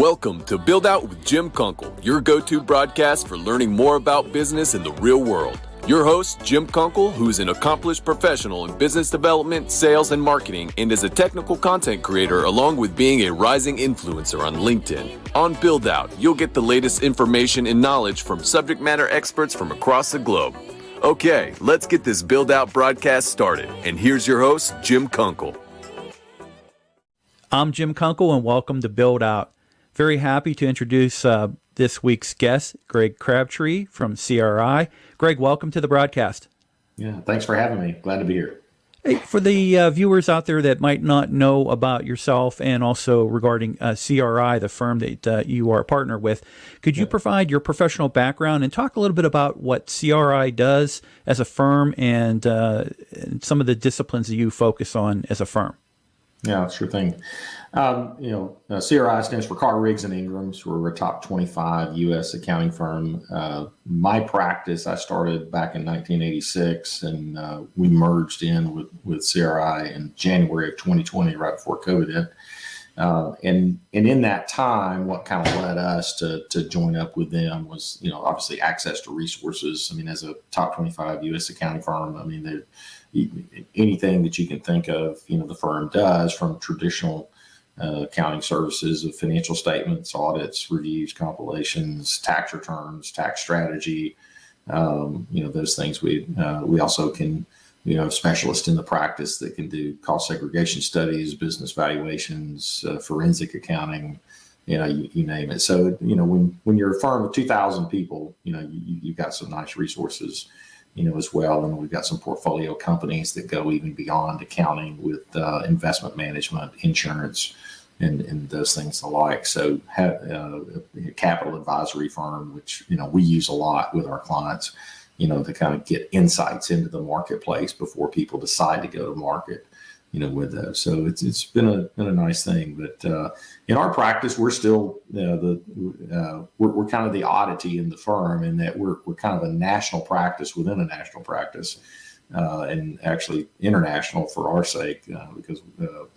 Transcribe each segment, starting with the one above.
Welcome to Build Out with Jim Kunkel, your go-to broadcast for learning more about business in the real world. Your host, Jim Kunkel, who is an accomplished professional in business development, sales, and marketing, and is a technical content creator along with being a rising influencer on LinkedIn. On Build Out, you'll get the latest information and knowledge from subject matter experts from across the globe. Okay, let's get this Build Out broadcast started. And here's your host, Jim Kunkel. I'm Jim Kunkel, and welcome to Build Out. Very happy to introduce this week's guest, Greg Crabtree from CRI. Greg, welcome to the broadcast. Yeah, thanks for having me. Glad to be here. Hey, for the viewers out there that might not know about yourself and also regarding CRI, the firm that you are a partner with, could you provide your professional background and talk a little bit about what CRI does as a firm and some of the disciplines that you focus on as a firm? Yeah, sure thing. CRI stands for Carr, and Ingram. So we're a top 25 U.S. accounting firm. My practice, I started back in 1986, and we merged in with CRI in January of 2020, right before COVID hit. And in that time, what kind of led us to join up with them was, obviously access to resources. I mean, as a top 25 U.S. accounting firm, I mean, anything that you can think of, the firm does, from traditional accounting services of financial statements, audits, reviews, compilations, tax returns, tax strategy, those things. We also can, specialists in the practice that can do cost segregation studies, business valuations, forensic accounting, you name it. So, when you're a firm of 2,000 people, you've got some nice resources, as well. And we've got some portfolio companies that go even beyond accounting with investment management, insurance, and those things alike. So a capital advisory firm, which, we use a lot with our clients, to kind of get insights into the marketplace before people decide to go to market, with those. So it's been a nice thing. But in our practice, we're still we're kind of the oddity in the firm, in that we're kind of a national practice within a national practice, and actually international for our sake, because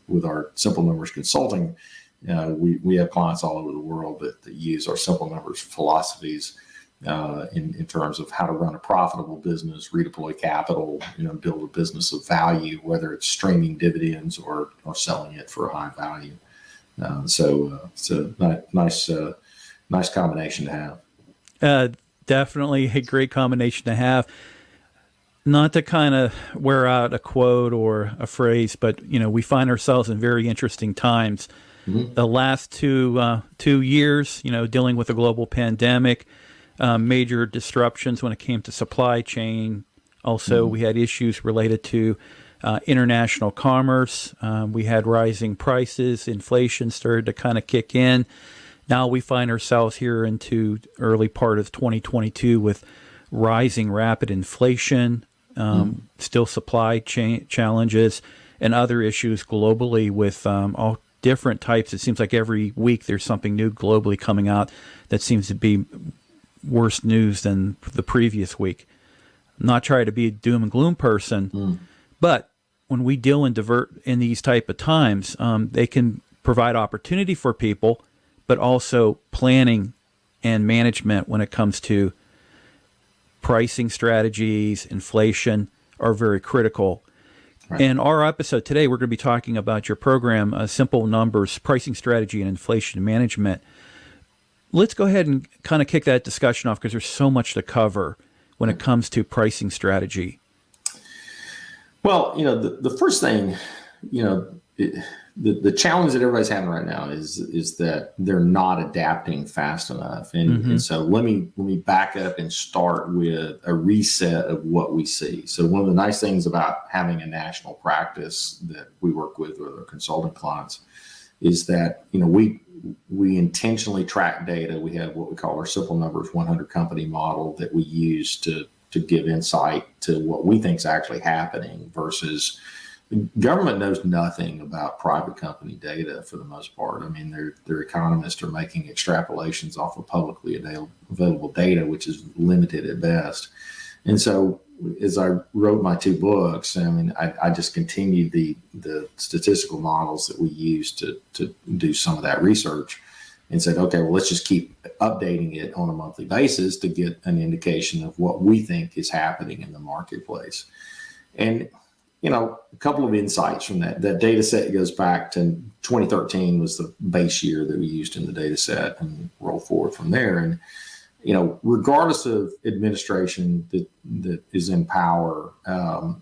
with our Simple Numbers Consulting, we have clients all over the world that use our Simple Numbers philosophies in terms of how to run a profitable business, redeploy capital, build a business of value, whether it's streaming dividends or selling it for a high value. So it's a nice combination to have. Definitely a great combination to have. Not to kind of wear out a quote or a phrase, but we find ourselves in very interesting times. Mm-hmm. The last 2 years, dealing with a global pandemic, major disruptions when it came to supply chain. Also, we had issues related to international commerce. We had rising prices. Inflation started to kind of kick in. Now we find ourselves here into early part of 2022 with rising rapid inflation, still supply chain challenges, and other issues globally with all different types. It seems like every week there's something new globally coming out that seems to be worse news than the previous week. I'm not trying to be a doom and gloom person, but when we deal and divert in these type of times, they can provide opportunity for people, but also planning and management when it comes to pricing strategies, inflation are very critical. Right. In our episode today, we're going to be talking about your program, Simple Numbers, Pricing Strategy and Inflation Management. Let's go ahead and kind of kick that discussion off, because there's so much to cover when it comes to pricing strategy. Well, the first thing, the challenge that everybody's having right now is that they're not adapting fast enough. And so let me back up and start with a reset of what we see. So one of the nice things about having a national practice that we work with our consultant clients is that, we intentionally track data. We have what we call our Simple Numbers 100 company model that we use to give insight to what we think is actually happening, versus government knows nothing about private company data for the most part. I mean, their economists are making extrapolations off of publicly available data, which is limited at best. And so as I wrote my 2 books, I mean, I just continued the statistical models that we use to do some of that research. and said, okay, well, let's just keep updating it on a monthly basis to get an indication of what we think is happening in the marketplace. And, a couple of insights from that. That data set goes back to 2013 was the base year that we used in the data set, and roll forward from there. And, regardless of administration that is in power,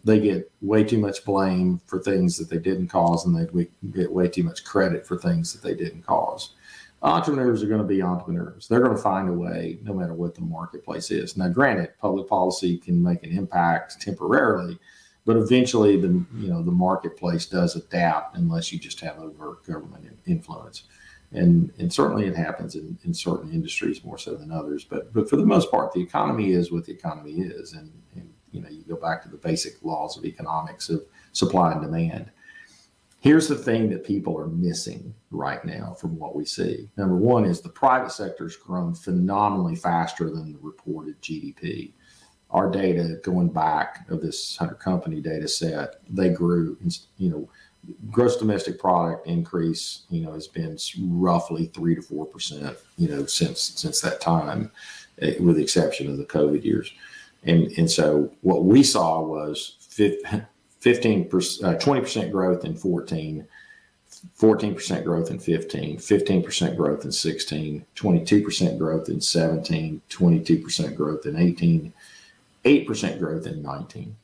they get way too much blame for things that they didn't cause, and they get way too much credit for things that they didn't cause. Entrepreneurs are going to be entrepreneurs. They're going to find a way no matter what the marketplace is. Now, granted, public policy can make an impact temporarily, but eventually the marketplace does adapt unless you just have overt government influence. And certainly it happens in certain industries more so than others. But for the most part, the economy is what the economy is. And you go back to the basic laws of economics of supply and demand. Here's the thing that people are missing right now from what we see. Number one is the private sector's grown phenomenally faster than the reported GDP. Our data going back of this 100 company data set, they grew, gross domestic product increase, has been roughly 3 to 4%, since that time, with the exception of the COVID years. And so what we saw was 20% growth in 14, 14% growth in 15, 15% growth in 16, 22% growth in 17, 22% growth in 18, 8% growth in 19.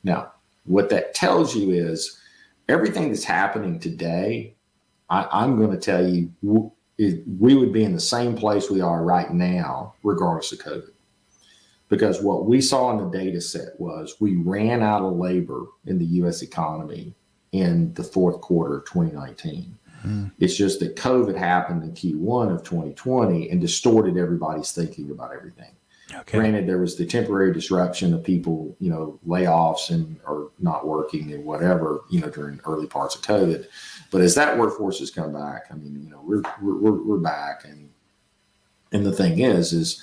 Now, what that tells you is everything that's happening today, I'm going to tell you, we would be in the same place we are right now, regardless of COVID. Because what we saw in the data set was we ran out of labor in the U.S. economy in the fourth quarter of 2019. It's just that COVID happened in Q1 of 2020 and distorted everybody's thinking about everything. Okay. Granted, there was the temporary disruption of people, layoffs or not working and whatever, during early parts of COVID. But as that workforce has come back, we're back. And the thing is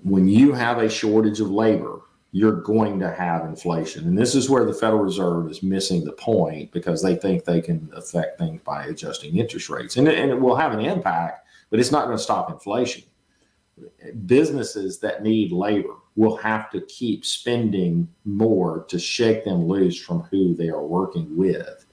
when you have a shortage of labor, you're going to have inflation. And this is where the Federal Reserve is missing the point, because they think they can affect things by adjusting interest rates. And it will have an impact, but it's not going to stop inflation. Businesses that need labor will have to keep spending more to shake them loose from who they are working with.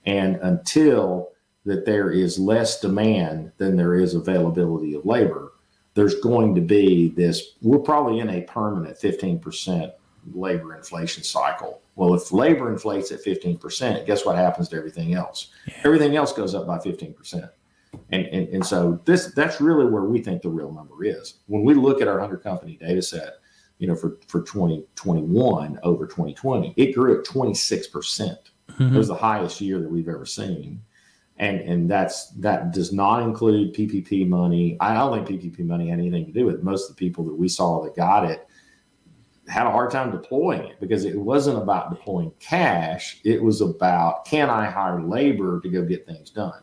And until that there is less demand than there is availability of labor, there's going to be this, we're probably in a permanent 15% labor inflation cycle. Well, if labor inflates at 15%, guess what happens to everything else? Yeah. Everything else goes up by 15%. And so that's really where we think the real number is. When we look at our 100 company data set, for 2021 over 2020, it grew at 26%. Mm-hmm. It was the highest year that we've ever seen. And that does not include PPP money. I don't think PPP money had anything to do with it. Most of the people that we saw that got it had a hard time deploying it, because it wasn't about deploying cash. It was about, can I hire labor to go get things done?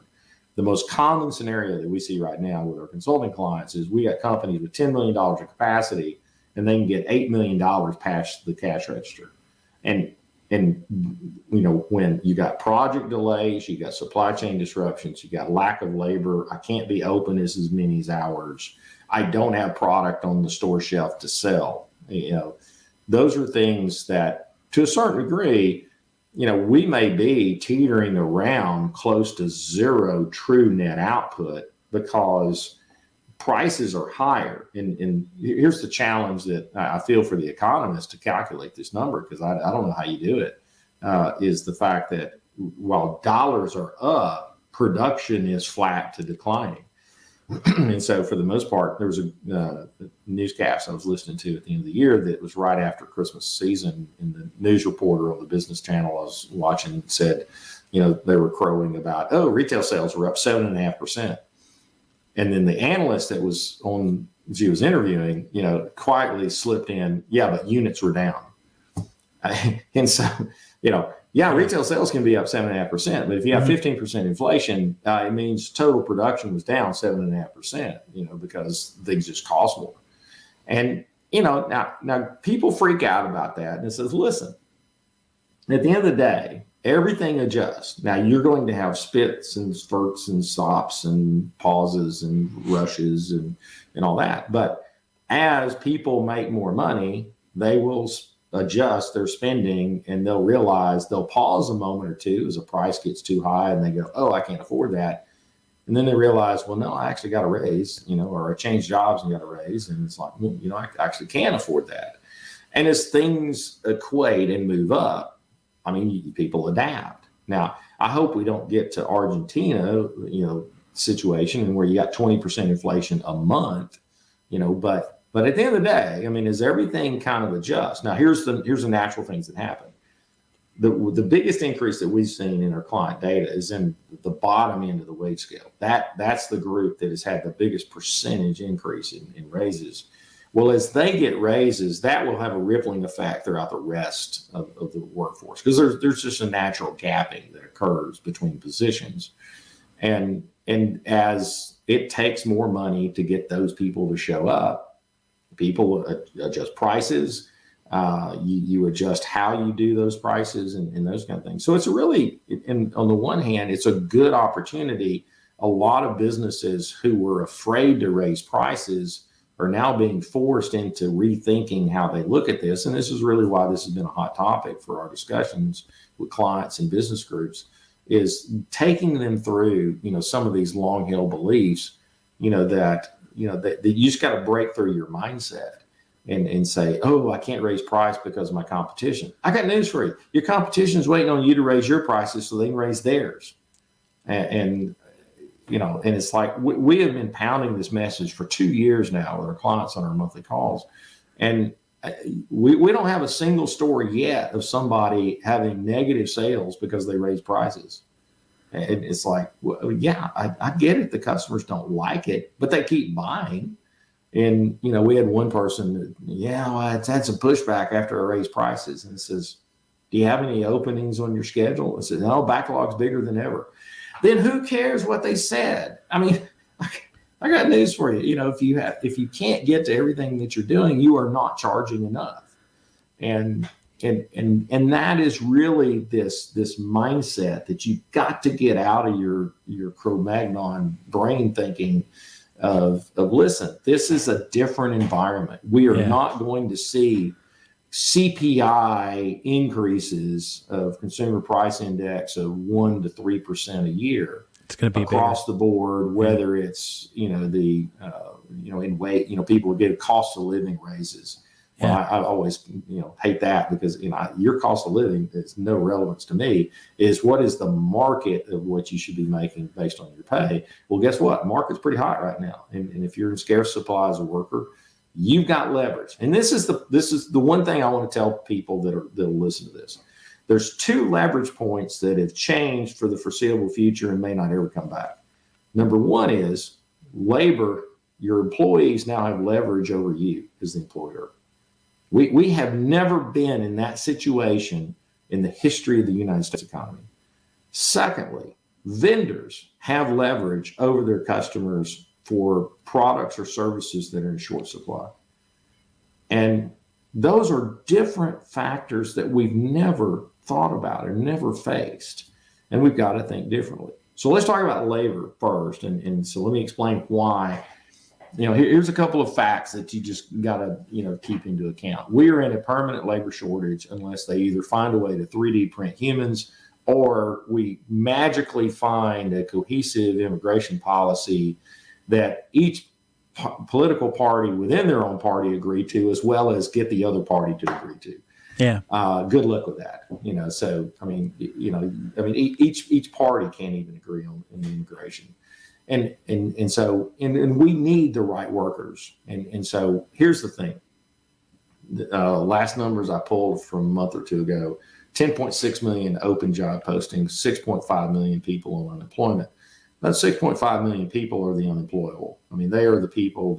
The most common scenario that we see right now with our consulting clients is we got companies with $10 million in capacity, and they can get $8 million past the cash register. And when you got project delays, you got supply chain disruptions, you got lack of labor, I can't be open as many hours, I don't have product on the store shelf to sell. Those are things that, to a certain degree, we may be teetering around close to zero true net output because prices are higher. And here's the challenge that I feel for the economist to calculate this number, because I don't know how you do it, is the fact that while dollars are up, production is flat to declining. And so for the most part, there was a newscast I was listening to at the end of the year that was right after Christmas season, and the news reporter on the business channel I was watching said, they were crowing about, retail sales were up 7.5%. And then the analyst that was on, she was interviewing, quietly slipped in, yeah, but units were down. And so, retail sales can be up 7.5%, but if you have 15% inflation, it means total production was down 7.5%, because things just cost more. And, now people freak out about that, and it says, listen, at the end of the day, everything adjusts. Now you're going to have spits and spurts and stops and pauses and rushes and all that. But as people make more money, they will adjust their spending, and they'll realize they'll pause a moment or two as a price gets too high and they go, oh, I can't afford that. And then they realize, well, no, I actually got a raise, or I changed jobs and got a raise. And it's like, well, I actually can afford that. And as things equate and move up, I mean, people adapt. Now, I hope we don't get to Argentina, situation where you got 20% inflation a month, but at the end of the day, I mean, as everything kind of adjusts. Now, here's the natural things that happen. The biggest increase that we've seen in our client data is in the bottom end of the wage scale. That's the group that has had the biggest percentage increase in raises. Well, as they get raises, that will have a rippling effect throughout the rest of the workforce, because there's just a natural gapping that occurs between positions. And as it takes more money to get those people to show up, people adjust prices, you adjust how you do those prices and those kind of things. So it's really, and on the one hand, it's a good opportunity. A lot of businesses who were afraid to raise prices are now being forced into rethinking how they look at this. And this is really why this has been a hot topic for our discussions with clients and business groups, is taking them through, some of these long-held beliefs, that you just got to break through your mindset and say, oh, I can't raise price because of my competition. I got news for you. Your competition is waiting on you to raise your prices so they can raise theirs. And it's like we have been pounding this message for 2 years now with our clients on our monthly calls. And we don't have a single story yet of somebody having negative sales because they raise prices. And it's like, well, yeah, I get it. The customers don't like it, but they keep buying. And, we had one person that, it's had some pushback after I raised prices. And it says, do you have any openings on your schedule? I said, no, backlog's bigger than ever. Then who cares what they said? I mean, I got news for you. If you can't get to everything that you're doing, you are not charging enough. And that is really this mindset that you've got to get out of your Cro-Magnon brain thinking of listen, this is a different environment. We are not going to see CPI increases of consumer price index of 1% to 3% a year. It's going to be across the board, whether it's, in weight, people get cost of living raises. Well, I always, hate that because, your cost of living is no relevance to me. Is what is the market of what you should be making based on your pay? Well, guess what? Market's pretty hot right now. And if you're in scarce supply as a worker, you've got leverage. And this is the one thing I want to tell people that'll listen to this. There's 2 leverage points that have changed for the foreseeable future and may not ever come back. Number one is labor. Your employees now have leverage over you as the employer. We have never been in that situation in the history of the United States economy. Secondly, vendors have leverage over their customers for products or services that are in short supply. And those are different factors that we've never thought about or never faced. And we've got to think differently. So let's talk about labor first. And so let me explain why. Here's a couple of facts that you just got to, keep into account. We are in a permanent labor shortage unless they either find a way to 3D print humans or we magically find a cohesive immigration policy that each political party within their own party agree to, as well as get the other party to agree to. Yeah. Good luck with that. So, each party can't even agree on the immigration. And so we need the right workers. And so here's the thing. Last numbers I pulled from a month or two ago, 10.6 million open job postings, 6.5 million people on unemployment. Those 6.5 million people are the unemployable. I mean, they are the people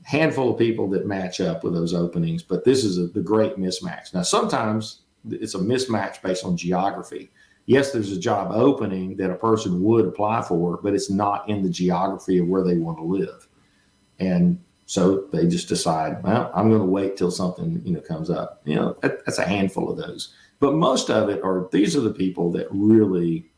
handful of people that match up with those openings, but this is the great mismatch. Now, sometimes it's a mismatch based on geography. Yes, there's a job opening that a person would apply for, but it's not in the geography of where they want to live. And so they just decide, well, I'm going to wait till something, comes up. That's a handful of those. But most of it these are the people that really,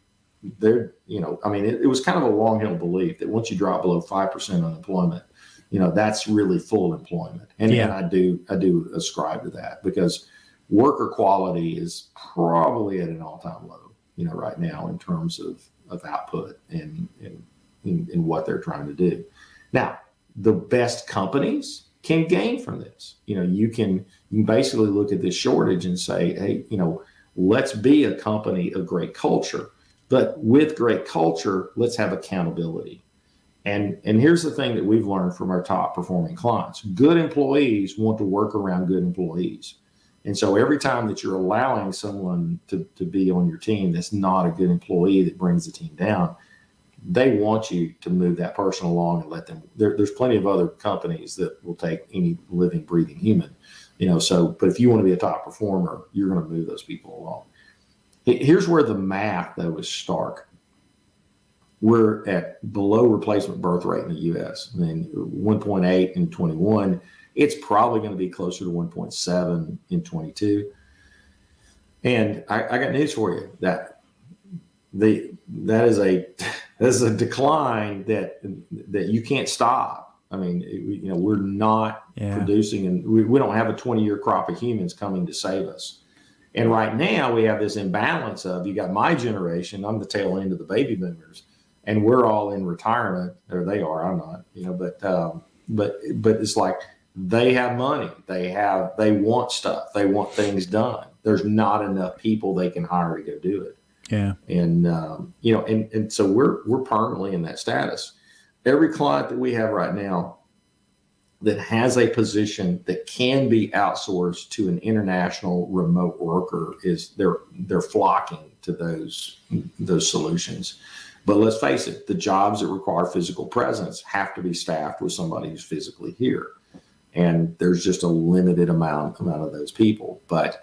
it was kind of a long-held belief that once you drop below 5% unemployment, that's really full employment. And I do ascribe to that, because worker quality is probably at an all-time low, right now in terms of output and what they're trying to do. Now, the best companies can gain from this. You can basically look at this shortage and say, hey, let's be a company of great culture, but with great culture, let's have accountability. And here's the thing that we've learned from our top performing clients. Good employees want to work around good employees. And so every time that you're allowing someone to be on your team that's not a good employee, that brings the team down, they want you to move that person along and let them. There's plenty of other companies that will take any living, breathing human, but if you want to be a top performer, you're going to move those people along. Here's where the math, though, is stark. We're at below replacement birth rate in the U.S. 1.8 in 21. It's probably going to be closer to 1.7 in 22. And I got news for you. That is a decline that you can't stop. We're not producing, and we don't have a 20-year crop of humans coming to save us. And right now we have this imbalance of, you got my generation, I'm the tail end of the baby boomers, and we're all in retirement, or they are, I'm not, but it's like they have money, they want stuff, they want things done. There's not enough people they can hire to go do it. Yeah. And, and so we're permanently in that status. Every client that we have right now that has a position that can be outsourced to an international remote worker, they're flocking to those solutions. But let's face it, the jobs that require physical presence have to be staffed with somebody who's physically here. And there's just a limited amount of those people. But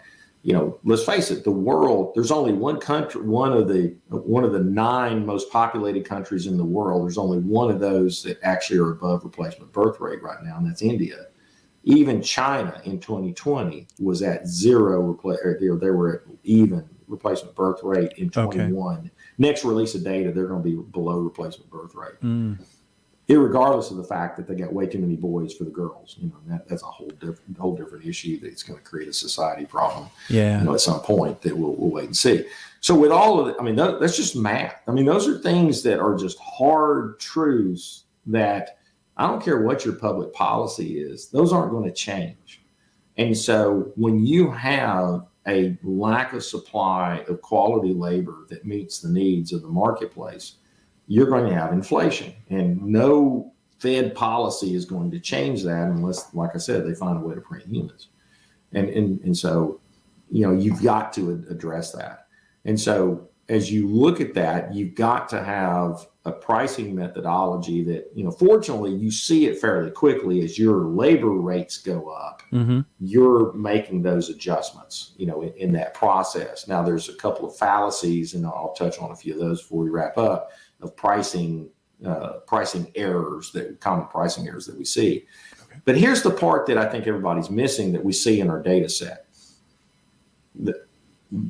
let's face it, the world, there's only one country, one of the 9 most populated countries in the world. There's only one of those that actually are above replacement birth rate right now, and that's India. Even China in 2020 was at zero, they were at even replacement birth rate in 21. Okay. Next release of data, they're going to be below replacement birth rate. Irregardless of the fact that they got way too many boys for the girls. That's a whole different issue that's going to create a society problem. Yeah. At some point that we'll wait and see. So with all of it, that's just math. Those are things that are just hard truths that I don't care what your public policy is, those aren't going to change. And so when you have a lack of supply of quality labor that meets the needs of the marketplace, you're going to have inflation, and no Fed policy is going to change that unless, like I said, they find a way to print humans. And so, you've got to address that. And so as you look at that, you've got to have a pricing methodology that, fortunately you see it fairly quickly as your labor rates go up. Mm-hmm. You're making those adjustments, in that process. Now there's a couple of fallacies, and I'll touch on a few of those before we wrap up, of pricing errors, common pricing errors that we see. Okay. But here's the part that I think everybody's missing that we see in our data set.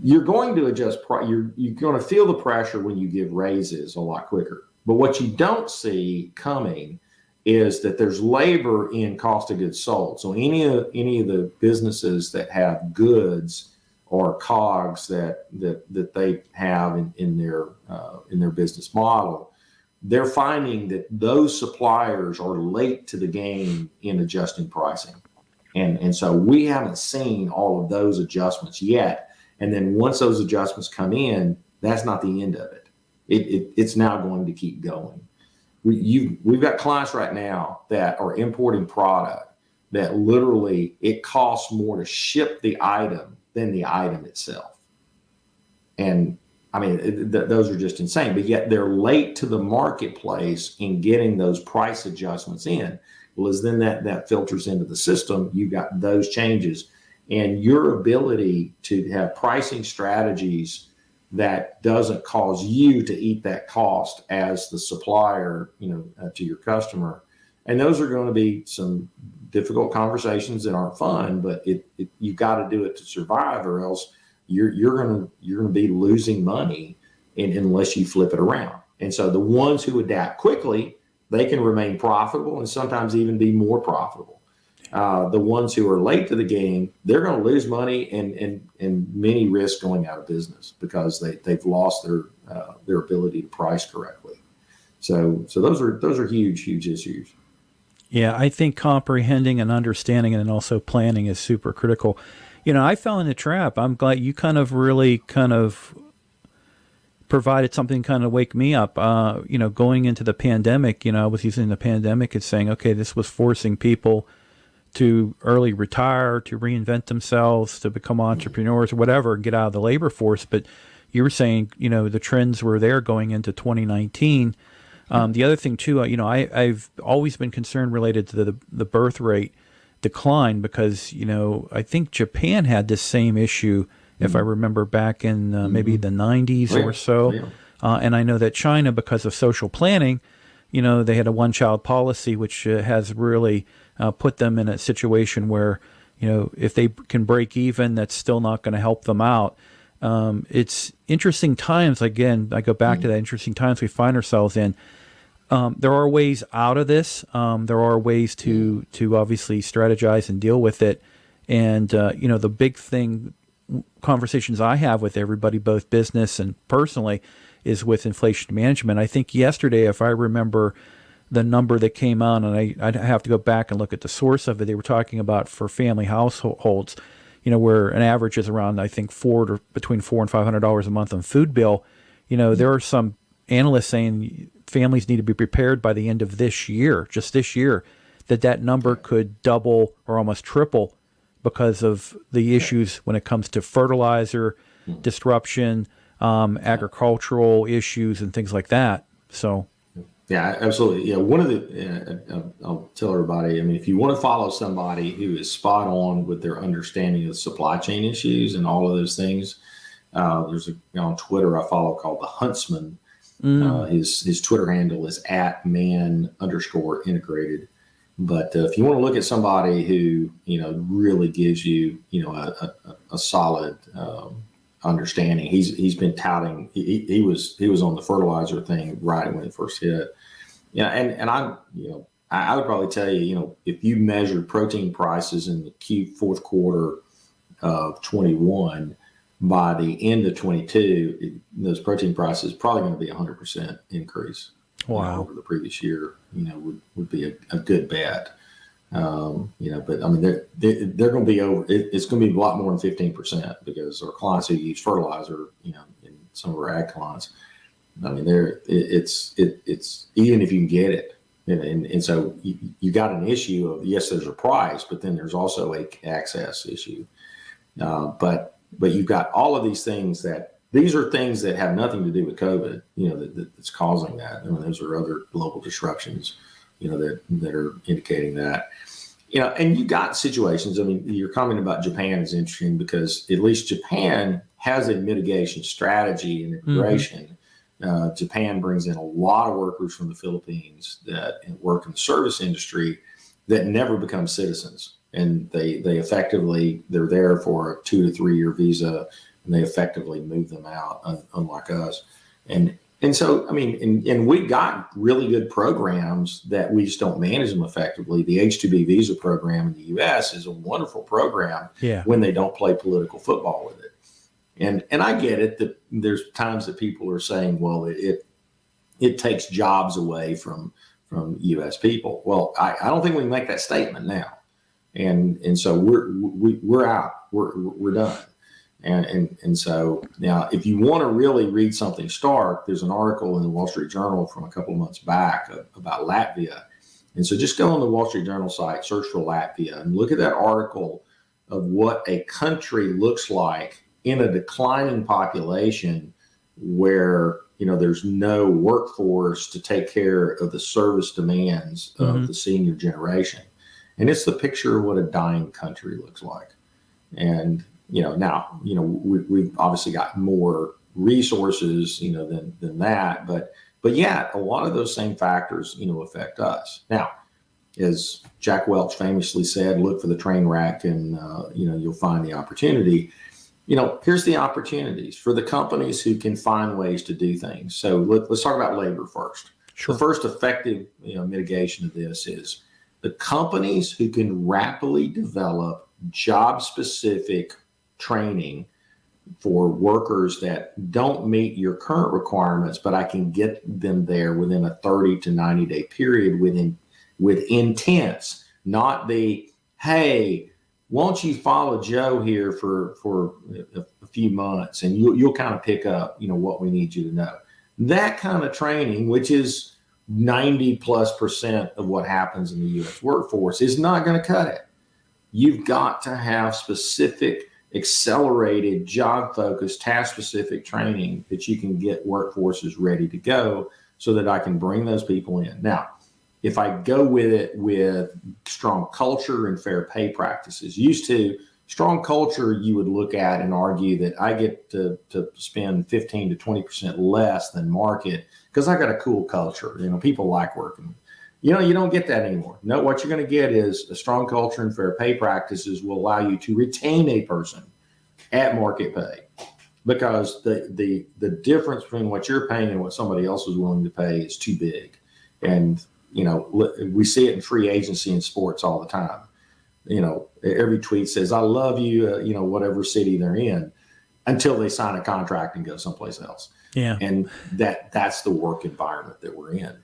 You're going to adjust you're going to feel the pressure when you give raises a lot quicker. But what you don't see coming is that there's labor in cost of goods sold. So any of the businesses that have goods or COGS that they have in their business model, they're finding that those suppliers are late to the game in adjusting pricing. And so we haven't seen all of those adjustments yet. And then once those adjustments come in, that's not the end of it. It's now going to keep going. We've got clients right now that are importing product that literally it costs more to ship the item than the item itself. And those are just insane, but yet they're late to the marketplace in getting those price adjustments in. Well, as then that filters into the system, you got those changes, and your ability to have pricing strategies that doesn't cause you to eat that cost as the supplier, to your customer. And those are going to be some difficult conversations that aren't fun, but you got to do it to survive, or else you're gonna be losing money unless you flip it around. And so the ones who adapt quickly, they can remain profitable and sometimes even be more profitable. The ones who are late to the game, they're going to lose money and many risk going out of business because they've lost their ability to price correctly. So those are huge issues. Yeah, I think comprehending and understanding and also planning is super critical. I fell in the trap. I'm glad you really provided something kind of wake me up. Going into the pandemic, I was using the pandemic as saying, okay, this was forcing people to early retire, to reinvent themselves, to become entrepreneurs, or whatever, and get out of the labor force. But you were saying, the trends were there going into 2019. The other thing too, I've always been concerned related to the birth rate decline because, I think Japan had this same issue, if I remember back in maybe the 90s or so. Yeah. And I know that China, because of social planning, they had a one-child policy, which has really put them in a situation where, if they can break even, that's still not going to help them out. It's interesting times. Again, I go back to that interesting times we find ourselves in. There are ways out of this. There are ways to obviously strategize and deal with it. And, the big thing, conversations I have with everybody, both business and personally, is with inflation management. I think yesterday, if I remember the number that came out, and I'd have to go back and look at the source of it, they were talking about for family households, where an average is around, I think, between $400 and $500 a month on food bill. There are some analysts saying families need to be prepared by the end of this year, just this year, that number could double or almost triple because of the issues when it comes to fertilizer disruption, agricultural issues, and things like that. So, yeah, absolutely. Yeah, one of the I'll tell everybody. I mean, if you want to follow somebody who is spot on with their understanding of supply chain issues and all of those things, there's on Twitter I follow called the Huntsman. His Twitter handle is @man_integrated. But if you want to look at somebody who, really gives you, a solid understanding, he's been touting, he was on the fertilizer thing right when it first hit. Yeah. And I would probably tell you, if you measured protein prices in the fourth quarter of 21, by the end of 22, those protein prices probably going to be 100% increase. Wow. Over the previous year, would be a good bet. But I mean, they're going to be over. It's going to be a lot more than 15% because our clients who use fertilizer, in some of our ag clients, I mean, it's even if you can get it, and so you got an issue of, yes, there's a price, but then there's also a access issue. But you've got all of these things these are things that have nothing to do with COVID, that's causing that. I mean, those are other global disruptions, that are indicating that, and you got situations. I mean, your comment about Japan is interesting because at least Japan has a mitigation strategy and integration. Japan brings in a lot of workers from the Philippines that work in the service industry that never become citizens. And they effectively, they're there for a 2 to 3 year visa, and they effectively move them out, unlike us. And so, I mean, and we got really good programs that we just don't manage them effectively. The H-2B visa program in the U.S. is a wonderful program when they don't play political football with it. And I get it that there's times that people are saying, well, it takes jobs away from U.S. people. Well, I don't think we can make that statement now. And so we're out. We're done. And so now, if you want to really read something stark, there's an article in the Wall Street Journal from a couple of months back about Latvia. And so just go on the Wall Street Journal site, search for Latvia, and look at that article of what a country looks like in a declining population where, there's no workforce to take care of the service demands of the senior generation. And it's the picture of what a dying country looks like. And, now, we've obviously got more resources, than that. But yeah, a lot of those same factors, affect us. Now, as Jack Welch famously said, look for the train wreck and, you'll find the opportunity. here's the opportunities for the companies who can find ways to do things. So let's talk about labor first. Sure. The first effective mitigation of this is the companies who can rapidly develop job-specific training for workers that don't meet your current requirements, but I can get them there within a 30 to 90 day period with intents, not the, hey, won't you follow Joe here for a few months and you'll kind of pick up, what we need you to know. That kind of training, which is 90+% of what happens in the U.S. workforce, is not going to cut it. You've got to have specific, accelerated, job-focused, task-specific training that you can get workforces ready to go so that I can bring those people in. Now, if I go with it with strong culture and fair pay practices, strong culture you would look at and argue that I get to spend 15 to 20% less than market because I got a cool culture. People like working. You don't get that anymore. No, what you're going to get is a strong culture and fair pay practices will allow you to retain a person at market pay, because the difference between what you're paying and what somebody else is willing to pay is too big. And, we see it in free agency in sports all the time. Every tweet says, I love you, whatever city they're in, until they sign a contract and go someplace else. Yeah. And that's the work environment that we're in.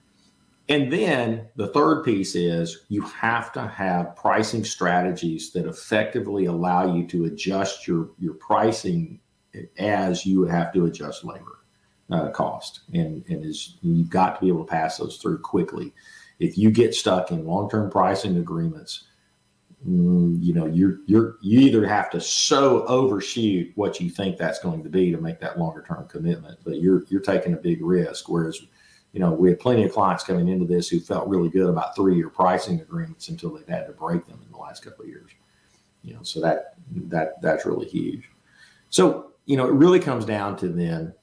And then the third piece is you have to have pricing strategies that effectively allow you to adjust your pricing as you have to adjust labor cost. And you've got to be able to pass those through quickly. If you get stuck in long-term pricing agreements, you either have to so overshoot what you think that's going to be to make that longer-term commitment, but you're taking a big risk. Whereas we had plenty of clients coming into this who felt really good about 3-year pricing agreements until they've had to break them in the last couple of years. So that's really huge. So, it really comes down to then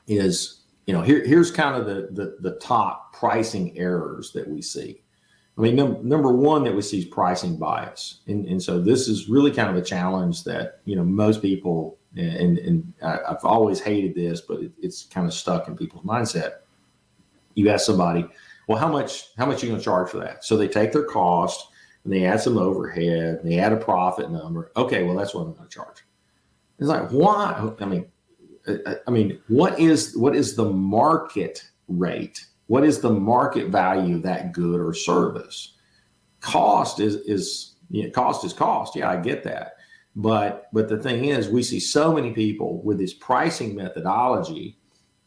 is, here's kind of the top pricing errors that we see. I mean, number one that we see is pricing bias. And so this is really kind of a challenge that, most people, and I've always hated this, but it's kind of stuck in people's mindset. You ask somebody, well, how much are you going to charge for that? So they take their cost and they add some overhead, and they add a profit number. Okay, well, that's what I'm going to charge. It's like, why? I mean, what is the market rate? What is the market value of that good or service? Cost is cost. Yeah, I get that. But the thing is, we see so many people with this pricing methodology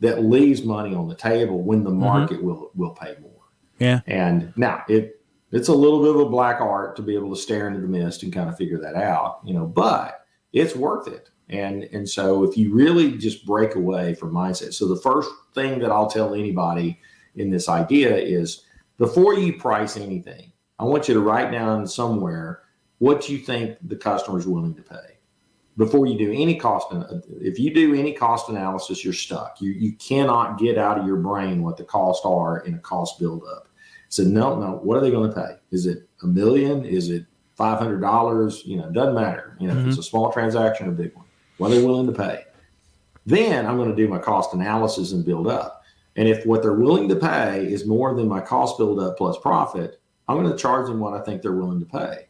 that leaves money on the table when the market will pay more. Yeah. And now it's a little bit of a black art to be able to stare into the mist and kind of figure that out, but it's worth it. And so if you really just break away from mindset. So the first thing that I'll tell anybody in this idea is, before you price anything, I want you to write down somewhere what you think the customer is willing to pay. Before you do any cost, if you do any cost analysis, you're stuck. You cannot get out of your brain what the costs are in a cost buildup. So no, what are they going to pay? Is it $1 million? Is it $500? It doesn't matter. If it's a small transaction or a big one, what are they willing to pay? Then I'm going to do my cost analysis and build up. And if what they're willing to pay is more than my cost buildup plus profit, I'm going to charge them what I think they're willing to pay.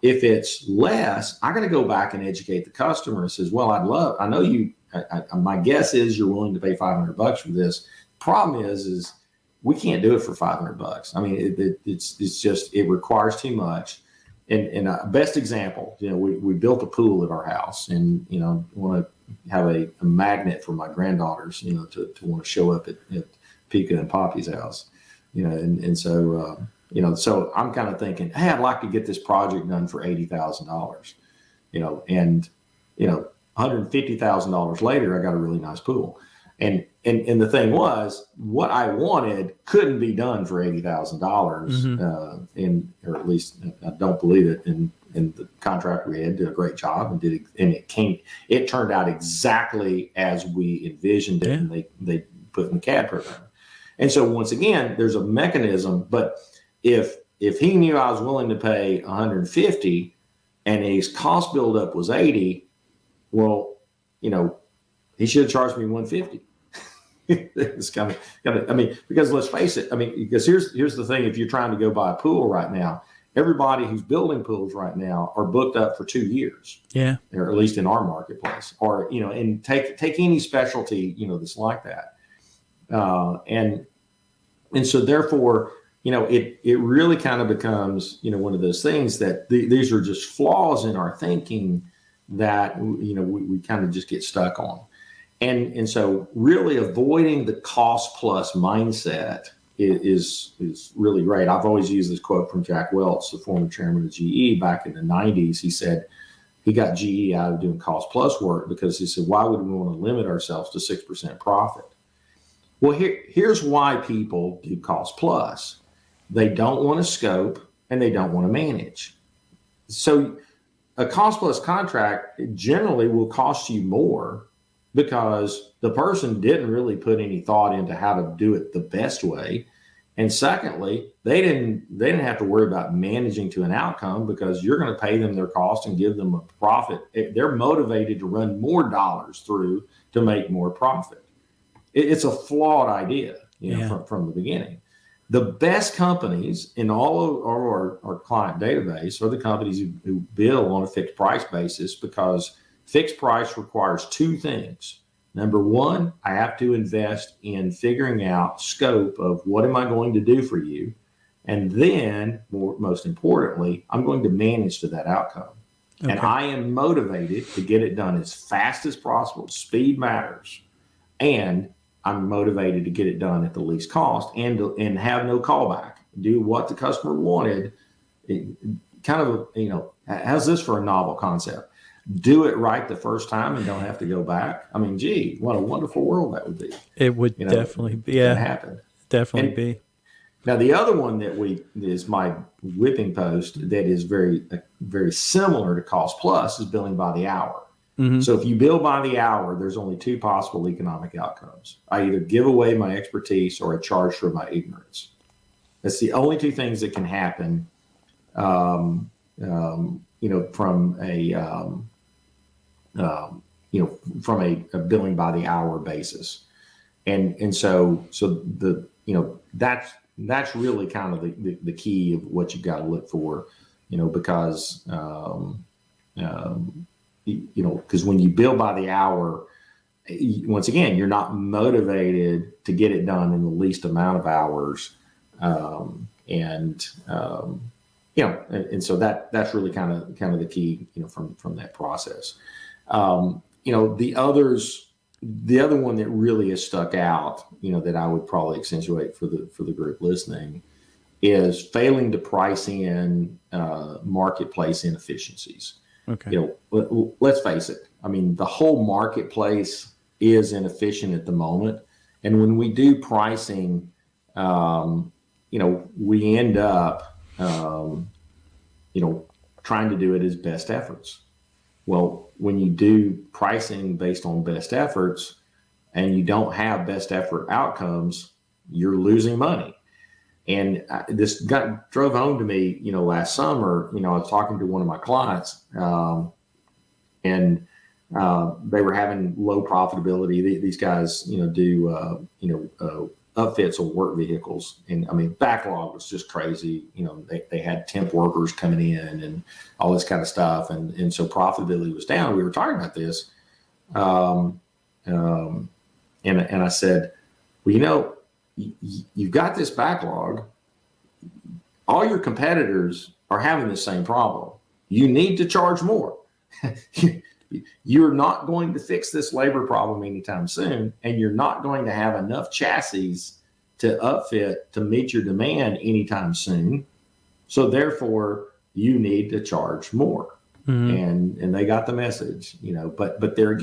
If it's less, I got to go back and educate the customer and says, well, I know you, my guess is you're willing to pay $500 for this. Problem is we can't do it for $500. I mean, it's just, it requires too much. And best example, we built a pool at our house, and, want to have a magnet for my granddaughters, to want to show up at Pika and Poppy's house, so I'm kind of thinking, hey, I'd like to get this project done for $80,000, and $150,000 later, I got a really nice pool. And the thing was, what I wanted couldn't be done for $80,000, or at least I don't believe it. And the contractor we had did a great job and it turned out exactly as we envisioned it, and they put in the CAD program. And so once again, there's a mechanism. But if he knew I was willing to pay $150 and his cost buildup was $80, well, he should have charged me $150. It's because let's face it. Because here's the thing: if you're trying to go buy a pool right now, everybody who's building pools right now are booked up for 2 years. Yeah, or at least in our marketplace. Or and take any specialty that's like that, and so therefore, it really kind of becomes one of those things that these are just flaws in our thinking that we kind of just get stuck on. And so really avoiding the cost plus mindset is really great. I've always used this quote from Jack Welch, the former chairman of GE back in the 90s. He said he got GE out of doing cost plus work because he said, why would we want to limit ourselves to 6% profit? Well, here's why people do cost plus. They don't want to scope and they don't want to manage. So a cost plus contract generally will cost you more because the person didn't really put any thought into how to do it the best way. And secondly, they didn't have to worry about managing to an outcome because you're going to pay them their cost and give them a profit. They're motivated to run more dollars through to make more profit. It's a flawed idea, from the beginning. The best companies in all of our client database are the companies who bill on a fixed price basis, because fixed price requires two things. Number one, I have to invest in figuring out scope of what am I going to do for you. And then, most importantly, I'm going to manage to that outcome. Okay. And I am motivated to get it done as fast as possible. Speed matters. And I'm motivated to get it done at the least cost and have no callback. Do what the customer wanted. How's this for a novel concept? Do it right the first time and don't have to go back. Gee, what a wonderful world that would be. It would definitely be. Yeah, happen. Definitely be. Now, the other one that is my whipping post that is very, very similar to cost plus is billing by the hour. Mm-hmm. So if you bill by the hour, there's only two possible economic outcomes. I either give away my expertise or I charge for my ignorance. That's the only two things that can happen, from a billing by the hour basis. And so that's really kind of the key of what you've got to look for, because, because when you bill by the hour, once again, you're not motivated to get it done in the least amount of hours. And so that's really kind of the key, from that process. The other one that really has stuck out, that I would probably accentuate for the group listening is failing to price in marketplace inefficiencies. Okay. Let's face it. The whole marketplace is inefficient at the moment. And when we do pricing, we end up, trying to do it as best efforts. Well, when you do pricing based on best efforts and you don't have best effort outcomes, you're losing money. And this drove home to me, last summer. I was talking to one of my clients, and they were having low profitability. These guys, do upfits on work vehicles, and backlog was just crazy. They had temp workers coming in and all this kind of stuff, and so profitability was down. We were talking about this, and I said, well, you've got this backlog. All your competitors are having the same problem. You need to charge more. You're not going to fix this labor problem anytime soon, and you're not going to have enough chassis to upfit to meet your demand anytime soon. So therefore, you need to charge more. Mm-hmm. And they got the message, but they're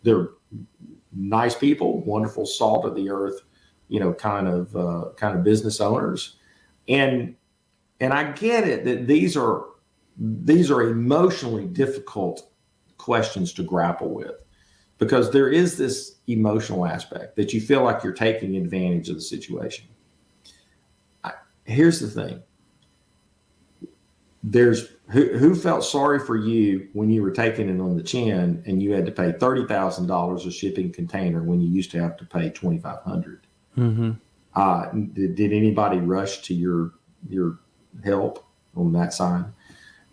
they're nice people, wonderful salt of the earth, kind of business owners. And I get it that these are emotionally difficult questions to grapple with, because there is this emotional aspect that you feel like you're taking advantage of the situation. Here's the thing. There's who felt sorry for you when you were taking it on the chin and you had to pay $30,000 a shipping container when you used to have to pay $2,500? Mm-hmm. Did anybody rush to your help on that side?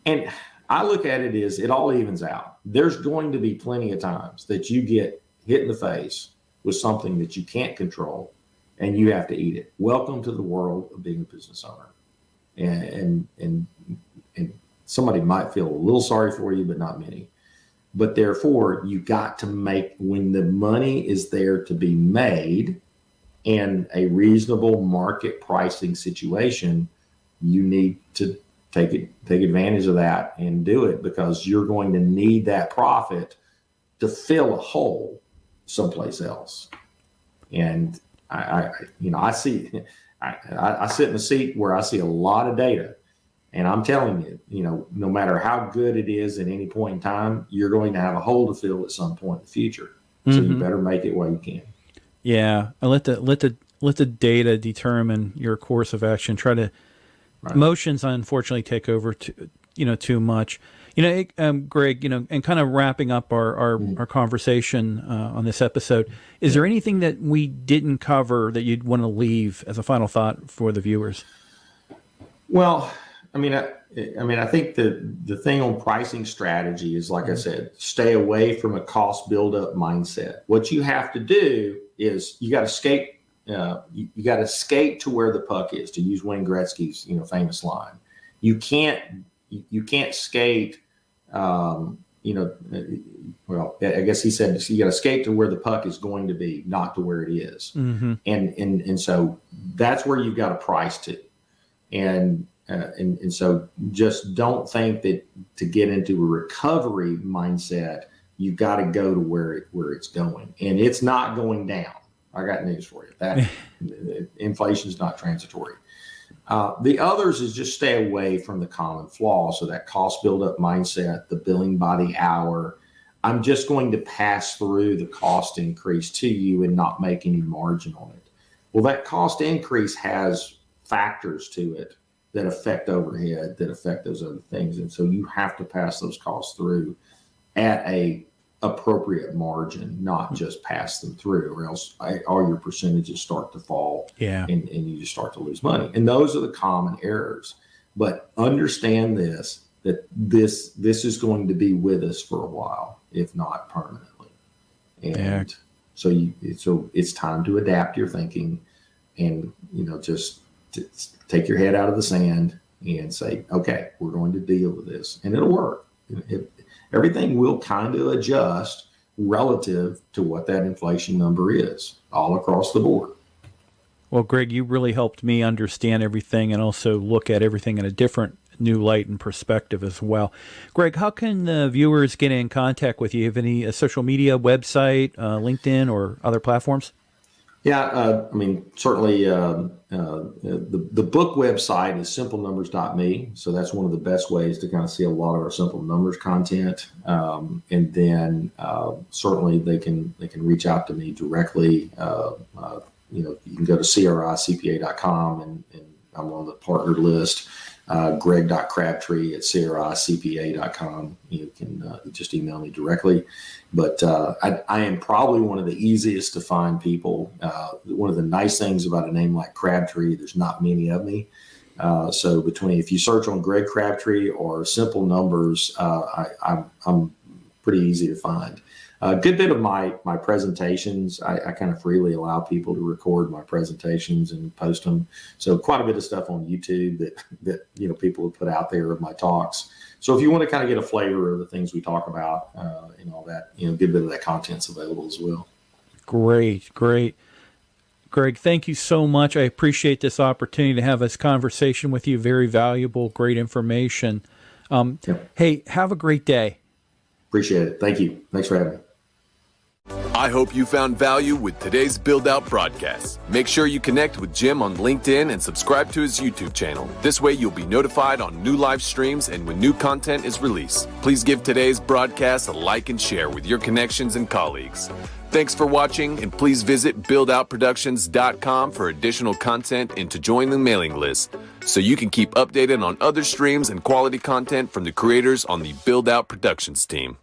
And I look at it as it all evens out. There's going to be plenty of times that you get hit in the face with something that you can't control and you have to eat it. Welcome to the world of being a business owner. And somebody might feel a little sorry for you, but not many. But therefore, you got to make, when the money is there to be made and a reasonable market pricing situation, you need to take advantage of that and do it, because you're going to need that profit to fill a hole someplace else. And I sit in a seat where I see a lot of data, and I'm telling you, no matter how good it is at any point in time, you're going to have a hole to fill at some point in the future. So you better make it while you can. Yeah, and let the data determine your course of action. Try to emotions, unfortunately, take over too much. Greg, and kind of wrapping up our conversation on this episode, is there anything that we didn't cover that you'd want to leave as a final thought for the viewers? Well, I think the thing on pricing strategy is, like I said, stay away from a cost buildup mindset. What you have to do is you got to skate. You got to skate to where the puck is, to use Wayne Gretzky's famous line. You can't skate. Well, I guess he said you got to skate to where the puck is going to be, not to where it is. Mm-hmm. And so that's where you've got to price to. And so just don't think that to get into a recovery mindset, you've got to go to where it's going, and it's not going down. I got news for you. That inflation is not transitory. The others is just stay away from the common flaw. So that cost buildup mindset, the billing by the hour. I'm just going to pass through the cost increase to you and not make any margin on it. Well, that cost increase has factors to it that affect overhead, that affect those other things. And so you have to pass those costs through at a appropriate margin, not just pass them through, or else all your percentages start to fall. Yeah. And you just start to lose money. And those are the common errors. But understand that this is going to be with us for a while, if not permanently. And so it's time to adapt your thinking and, just take your head out of the sand and say, okay, we're going to deal with this, and it'll work. Everything will kind of adjust relative to what that inflation number is all across the board. Well, Greg, you really helped me understand everything and also look at everything in a different new light and perspective as well. Greg, how can the viewers get in contact with you? Have any social media, website, LinkedIn, or other platforms? Yeah, certainly the book website is simplenumbers.me. So that's one of the best ways to kind of see a lot of our Simple Numbers content. And then certainly they can reach out to me directly. You can go to cricpa.com and I'm on the partner list. Greg.Crabtree at cricpa.com. You can just email me directly. But I am probably one of the easiest to find people. One of the nice things about a name like Crabtree, there's not many of me. So if you search on Greg Crabtree or Simple Numbers, I'm pretty easy to find. A good bit of my presentations, I kind of freely allow people to record my presentations and post them. So quite a bit of stuff on YouTube that people have put out there of my talks. So if you want to kind of get a flavor of the things we talk about and all that, a good bit of that content's available as well. Great. Greg, thank you so much. I appreciate this opportunity to have this conversation with you. Very valuable, great information. Hey, have a great day. Appreciate it. Thank you. Thanks for having me. I hope you found value with today's Build Out broadcast. Make sure you connect with Jim on LinkedIn and subscribe to his YouTube channel. This way you'll be notified on new live streams and when new content is released. Please give today's broadcast a like and share with your connections and colleagues. Thanks for watching, and please visit buildoutproductions.com for additional content and to join the mailing list so you can keep updated on other streams and quality content from the creators on the Build Out Productions team.